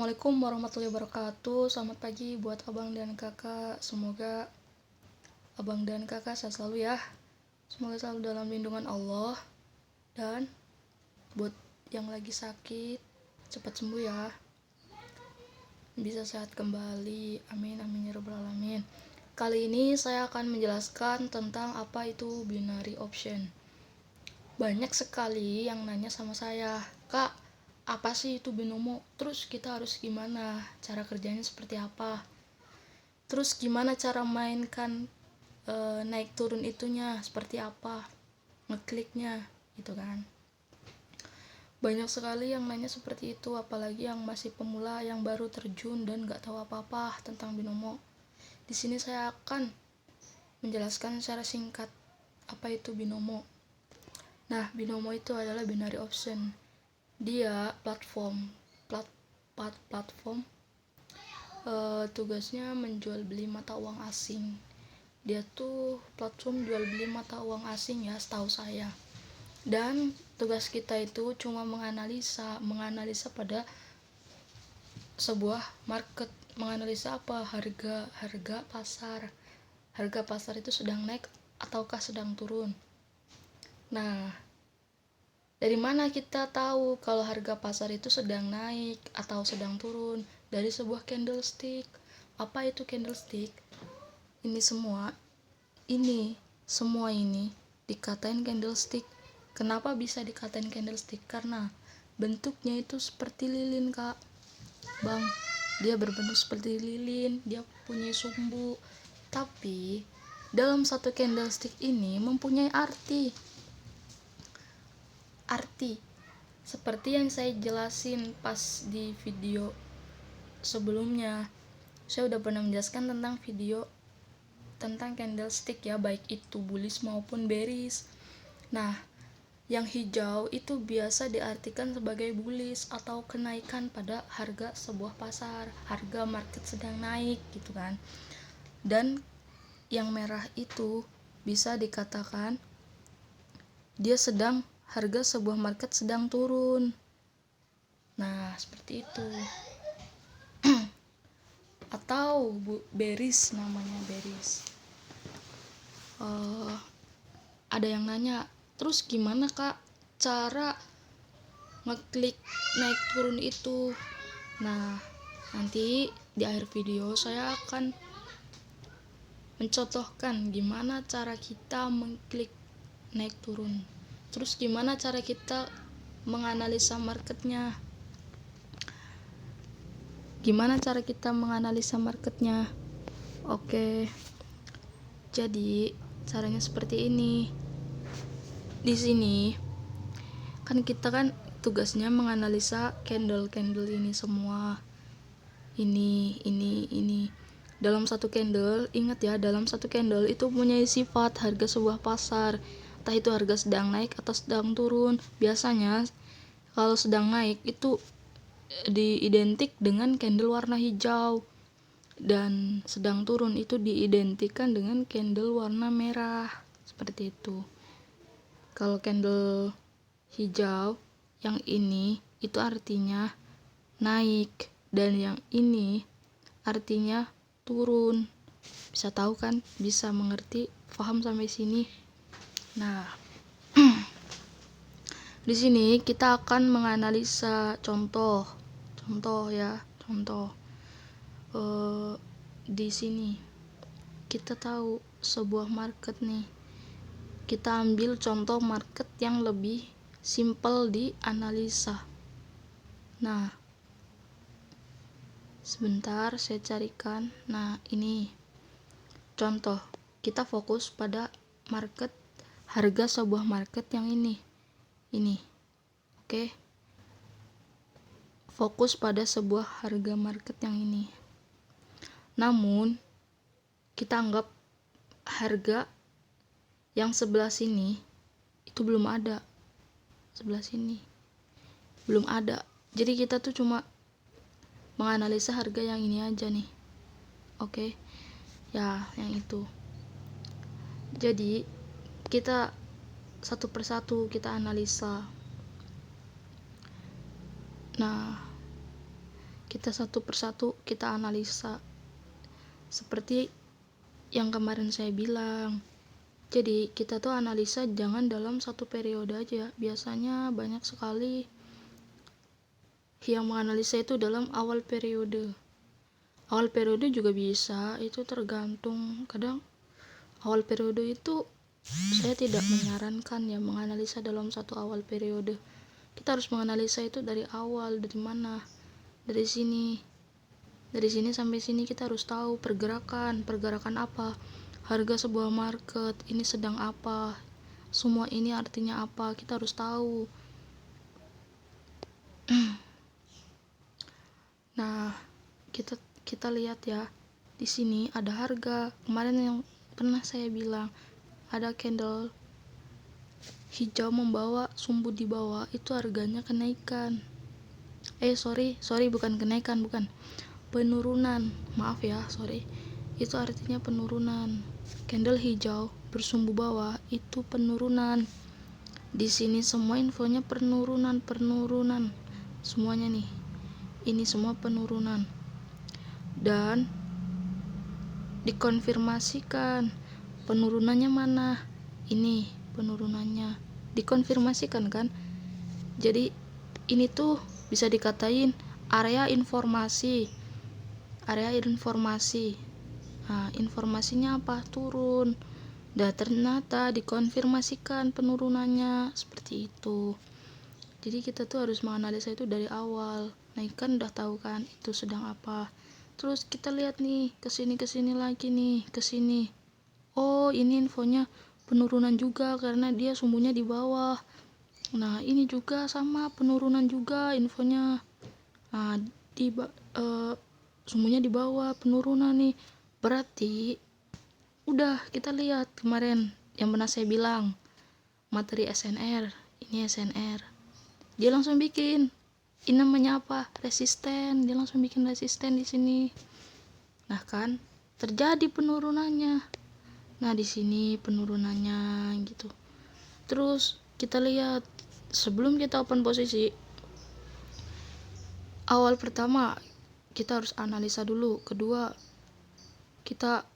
Assalamualaikum warahmatullahi wabarakatuh. Selamat pagi buat abang dan kakak. Semoga abang dan kakak sehat selalu ya. Semoga selalu dalam lindungan Allah. Dan buat yang lagi sakit, cepat sembuh ya. Bisa sehat kembali. Amin amin ya rabbal alamin. Kali ini saya akan menjelaskan tentang apa itu binary option. Banyak sekali yang nanya sama saya, "Kak, apa sih itu binomo? Terus kita harus gimana? Cara kerjanya seperti apa? Terus gimana cara mainkan naik turun itunya seperti apa? Ngekliknya," gitu kan. Banyak sekali yang nanya seperti itu, apalagi yang masih pemula, yang baru terjun dan gak tahu apa-apa tentang binomo. Di sini saya akan menjelaskan secara singkat apa itu binomo. Nah, binomo itu adalah binary option. Dia platform tugasnya menjual beli mata uang asing. Dia tuh platform jual beli mata uang asing ya, setahu saya. Dan tugas kita itu cuma menganalisa pada sebuah market. Menganalisa apa? Harga pasar. Harga pasar itu sedang naik ataukah sedang turun. Nah, dari mana kita tahu kalau harga pasar itu sedang naik atau sedang turun? Dari sebuah candlestick. Apa itu candlestick? Ini semua dikatain candlestick. Kenapa bisa dikatain candlestick? Karena bentuknya itu seperti lilin, Kak. Bang, dia berbentuk seperti lilin, dia punya sumbu. Tapi dalam satu candlestick ini mempunyai arti seperti yang saya jelasin pas di video sebelumnya. Saya udah pernah menjelaskan tentang video tentang candlestick ya, baik itu bullish maupun bearish. Nah, yang hijau itu biasa diartikan sebagai bullish atau kenaikan pada harga sebuah pasar, harga market sedang naik gitu kan. Dan yang merah itu bisa dikatakan harga sebuah market sedang turun. Nah, seperti itu. Atau bearish, namanya bearish. Ada yang nanya, terus gimana Kak cara ngeklik naik turun itu? Nah, nanti di akhir video saya akan mencontohkan gimana cara kita mengklik naik turun. Terus gimana cara kita menganalisa marketnya? Oke. Jadi, caranya seperti ini. Di sini kan kita tugasnya menganalisa candle ini semua. Ini. Dalam satu candle, ingat ya, dalam satu candle itu punya sifat harga sebuah pasar. Entah itu harga sedang naik atau sedang turun. Biasanya kalau sedang naik itu diidentik dengan candle warna hijau, dan sedang turun itu diidentikan dengan candle warna merah. Seperti itu. Kalau candle hijau yang ini itu artinya naik, dan yang ini artinya turun. Bisa tahu kan? Bisa mengerti? Paham sampai sini? Nah, di sini kita akan menganalisa contoh ya. Di sini kita tahu sebuah market nih. Kita ambil contoh market yang lebih simple di analisa. Nah, sebentar saya carikan. Nah, ini contoh. Kita fokus pada market, harga sebuah market yang ini. Oke. Fokus pada sebuah harga market yang ini. Namun, kita anggap harga yang sebelah sini itu belum ada. Sebelah sini belum ada. Jadi kita tuh cuma menganalisa harga yang ini aja nih. Oke. Ya, yang itu. Jadi kita satu persatu kita analisa. Nah, kita satu persatu kita analisa seperti yang kemarin saya bilang. Jadi kita tuh analisa jangan dalam satu periode aja. Biasanya banyak sekali yang menganalisa itu dalam awal periode. Awal periode juga bisa, itu tergantung. Kadang awal periode itu saya tidak menyarankan ya menganalisa dalam satu awal periode. Kita harus menganalisa itu dari awal, dari mana? Dari sini. Dari sini sampai sini kita harus tahu pergerakan apa? Harga sebuah market ini sedang apa? Semua ini artinya apa? Kita harus tahu. Nah, kita lihat ya. Di sini ada harga. Kemarin yang pernah saya bilang, ada candle hijau membawa sumbu di bawah, itu harganya kenaikan. Bukan kenaikan, bukan. Penurunan. Maaf ya, Itu artinya penurunan. Candle hijau bersumbu bawah itu penurunan. Di sini semua infonya penurunan. Semuanya nih. Ini semua penurunan. Dan dikonfirmasikan penurunannya mana? Ini penurunannya. Dikonfirmasikan kan? Jadi ini tuh bisa dikatain area informasi. Nah, informasinya apa? Turun. Dan ternyata dikonfirmasikan penurunannya seperti itu. Jadi kita tuh harus menganalisa itu dari awal. Nah, kan udah tahu kan itu sedang apa. Terus kita lihat nih, kesini lagi nih, kesini. Oh, ini infonya penurunan juga karena dia sumbunya di bawah. Nah, ini juga sama penurunan juga infonya. Nah, sumbunya di bawah, penurunan nih. Berarti udah kita lihat kemarin yang pernah saya bilang materi SNR. Ini SNR. Dia langsung bikin. Ini namanya apa? Resisten. Dia langsung bikin resisten di sini. Nah, kan terjadi penurunannya. Nah, di sini penurunannya gitu. Terus kita lihat sebelum kita open posisi, awal pertama kita harus analisa dulu. Kedua, kita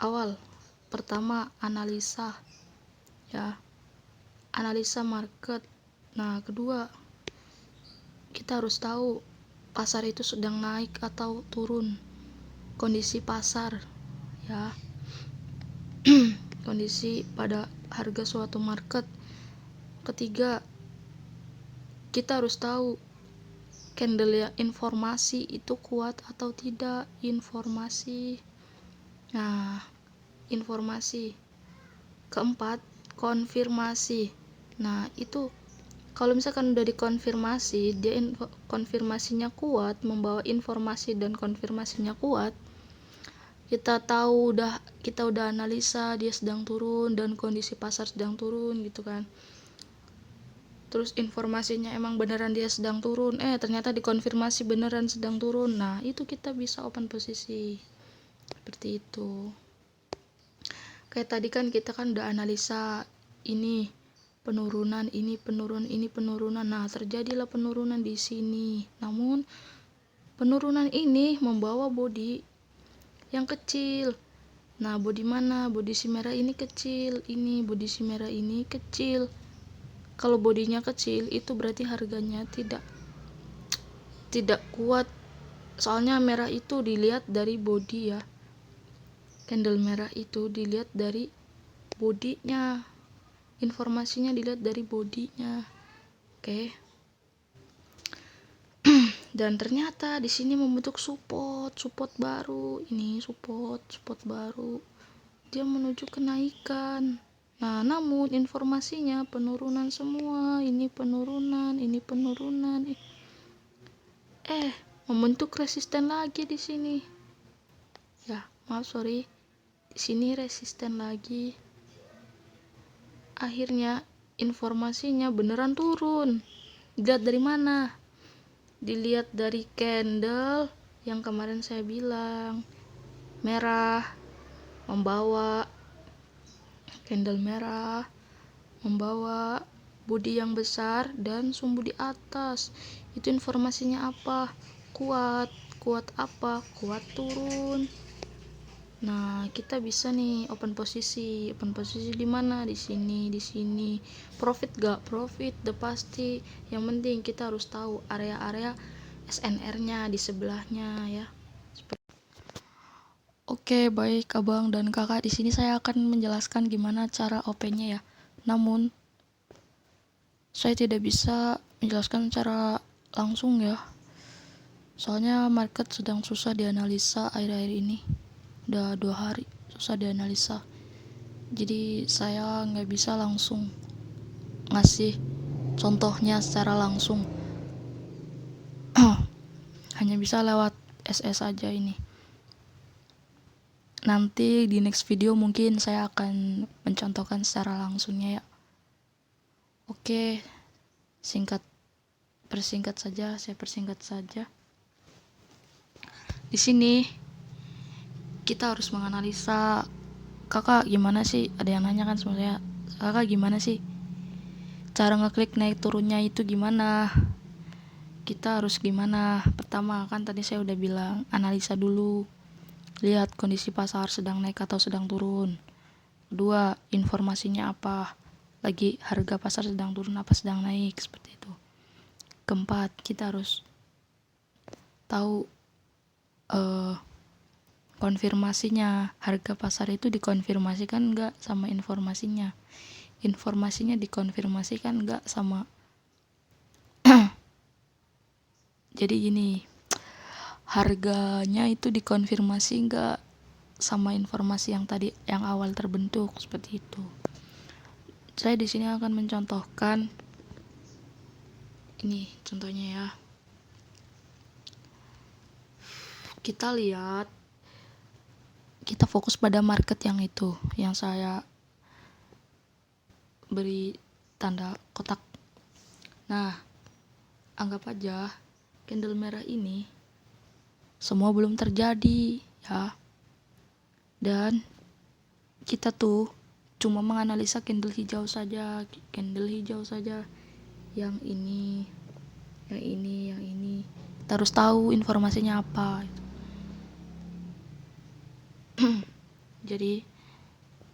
awal pertama analisa ya. Analisa market. Nah, kedua, kita harus tahu pasar itu sedang naik atau turun. Kondisi pasar ya. Kondisi pada harga suatu market. Ketiga, kita harus tahu candle ya, informasi itu kuat atau tidak. Informasi. Nah, informasi. Keempat, konfirmasi. Nah, itu kalau misalkan udah dikonfirmasi, dia konfirmasinya kuat, membawa informasi dan konfirmasinya kuat, kita udah analisa dia sedang turun dan kondisi pasar sedang turun gitu kan. Terus informasinya emang beneran dia sedang turun, ternyata dikonfirmasi beneran sedang turun. Nah, itu kita bisa open posisi seperti itu. Kayak tadi kan kita kan udah analisa ini penurunan, ini penurunan. Nah, terjadilah penurunan di sini. Namun penurunan ini membawa body yang kecil. Nah, body mana? Body si merah ini kecil. Ini body si merah ini kecil. Kalau bodinya kecil itu berarti harganya tidak kuat. Soalnya merah itu dilihat dari body ya. Candle merah itu dilihat dari bodinya. Informasinya dilihat dari bodinya. Oke. Dan ternyata di sini membentuk support baru. Ini support baru. Dia menuju kenaikan. Nah, namun informasinya penurunan semua. Ini penurunan. Membentuk resisten lagi di sini. Ya, maaf sorry. Di sini resisten lagi. Akhirnya informasinya beneran turun. Dilihat dari mana? Dilihat dari candle yang kemarin saya bilang. Merah membawa candle merah membawa bodi yang besar dan sumbu di atas. Itu informasinya apa? kuat. Kuat apa? Kuat turun. Nah, kita bisa nih open posisi di mana? Di sini. Profit gak? Profit, udah pasti. Yang penting kita harus tahu area-area SNR-nya di sebelahnya ya. Oke, baik abang dan kakak, di sini saya akan menjelaskan gimana cara OP-nya ya. Namun saya tidak bisa menjelaskan secara langsung ya. Soalnya market sedang susah dianalisa akhir-akhir ini. Udah 2 hari susah dianalisa. Jadi saya nggak bisa langsung ngasih contohnya secara langsung. Hanya bisa lewat SS aja ini. Nanti di next video mungkin saya akan mencontohkan secara langsungnya ya. Oke, saya persingkat saja. Di sini kita harus menganalisa. Kakak gimana sih? Ada yang nanya kan sama saya. Kakak gimana sih? Cara ngeklik naik turunnya itu gimana? Kita harus gimana? Pertama kan tadi saya udah bilang, analisa dulu. Lihat kondisi pasar sedang naik atau sedang turun. Kedua, informasinya apa? Lagi harga pasar sedang turun apa sedang naik, seperti itu. Keempat, kita harus tahu konfirmasinya. Harga pasar itu dikonfirmasikan enggak sama informasinya. Informasinya dikonfirmasikan enggak sama jadi gini, harganya itu dikonfirmasi enggak sama informasi yang tadi yang awal terbentuk, seperti itu. Saya di sini akan mencontohkan ini contohnya ya. Kita lihat, kita fokus pada market yang itu, yang saya beri tanda kotak. Nah, anggap aja candle merah ini semua belum terjadi ya. Dan kita tuh cuma menganalisa candle hijau saja. Yang ini. Kita harus tahu informasinya apa. Jadi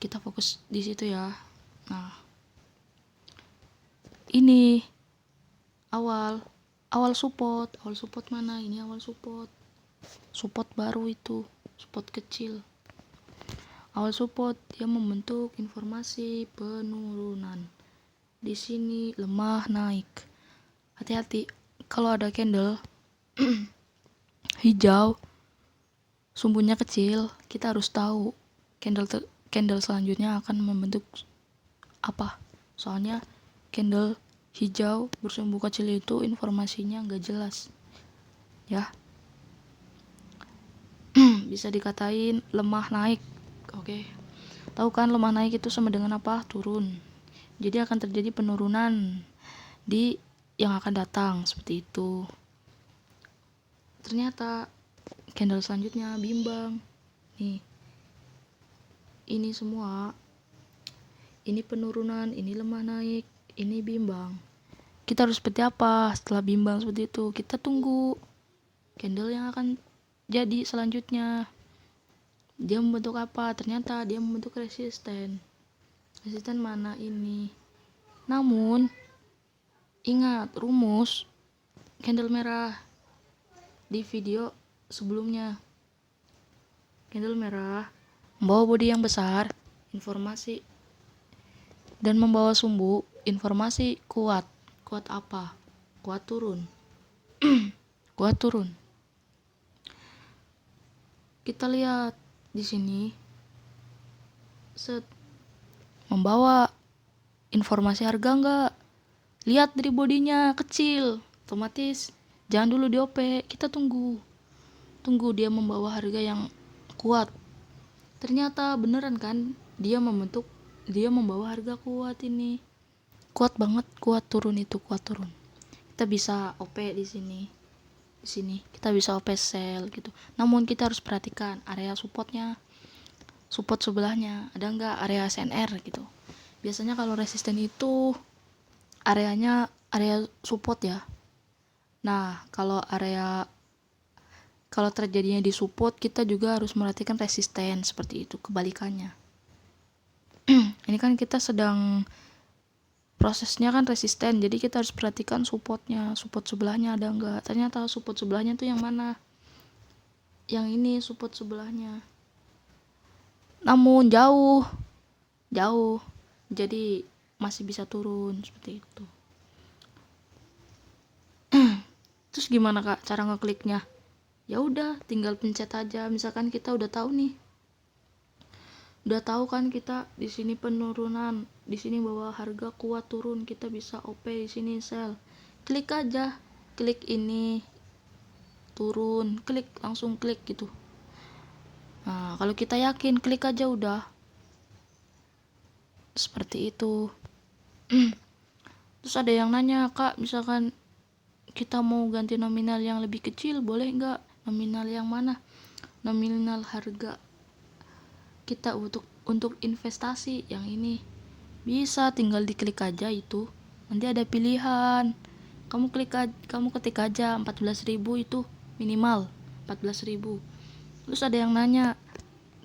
kita fokus di situ ya. Nah, ini awal support mana? Ini awal support baru itu, support kecil. Awal support dia membentuk informasi penurunan. Di sini lemah naik. Hati-hati kalau ada candle hijau sumbunya kecil, kita harus tahu candle selanjutnya akan membentuk apa. Soalnya candle hijau bersumbu kecil itu informasinya nggak jelas ya. Bisa dikatain lemah naik. Oke, tahu kan lemah naik itu sama dengan apa? Turun. Jadi akan terjadi penurunan di yang akan datang, seperti itu. Ternyata candle selanjutnya bimbang nih. Ini semua, ini penurunan, ini lemah naik, ini bimbang. Kita harus seperti apa setelah bimbang seperti itu? Kita tunggu candle yang akan jadi selanjutnya. Dia membentuk apa? Ternyata dia membentuk resisten mana ini. Namun ingat rumus candle merah di video sebelumnya. Candle merah membawa bodi yang besar, informasi, dan membawa sumbu informasi kuat. Kuat apa? Kuat turun. Kuat turun. Kita lihat di sini, membawa informasi harga enggak? Lihat dari bodinya kecil, otomatis jangan dulu di OP. Kita tunggu dia membawa harga yang kuat. Ternyata beneran kan, dia membawa harga kuat. Ini kuat banget, kuat turun. Kita bisa OP di sini kita bisa OP sell gitu. Namun kita harus perhatikan area support sebelahnya ada enggak area SNR gitu. Biasanya kalau resisten itu area support ya. Nah, kalau area kalau terjadinya di support, kita juga harus merhatikan resisten, seperti itu kebalikannya. Ini kan kita sedang prosesnya kan resisten, jadi kita harus perhatikan supportnya, support sebelahnya ada enggak. Ternyata support sebelahnya tuh yang mana, yang ini support sebelahnya, namun jauh, jadi masih bisa turun, seperti itu. Terus gimana kak cara ngekliknya? Ya udah, tinggal pencet aja. Misalkan kita udah tahu nih, udah tahu kan kita di sini penurunan, di sini bahwa harga kuat turun, kita bisa OP di sini sell. Klik aja, klik ini turun, klik, langsung klik gitu. Nah, kalau kita yakin, klik aja udah. Seperti itu. Terus ada yang nanya, kak, misalkan kita mau ganti nominal yang lebih kecil, boleh nggak? Nominal yang mana? Nominal harga kita untuk investasi yang ini. Bisa, tinggal diklik aja itu. Nanti ada pilihan. Kamu ketik aja 14.000 itu minimal 14.000. Terus ada yang nanya,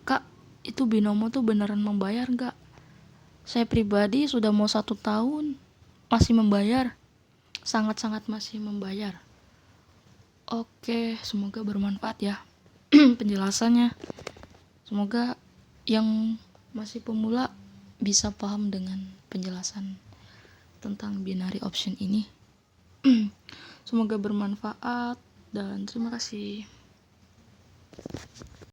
kak, itu binomo tuh beneran membayar nggak? Saya pribadi sudah mau 1 tahun masih membayar, sangat-sangat masih membayar. Oke, semoga bermanfaat ya penjelasannya. Semoga yang masih pemula bisa paham dengan penjelasan tentang binary option ini. Semoga bermanfaat dan terima kasih.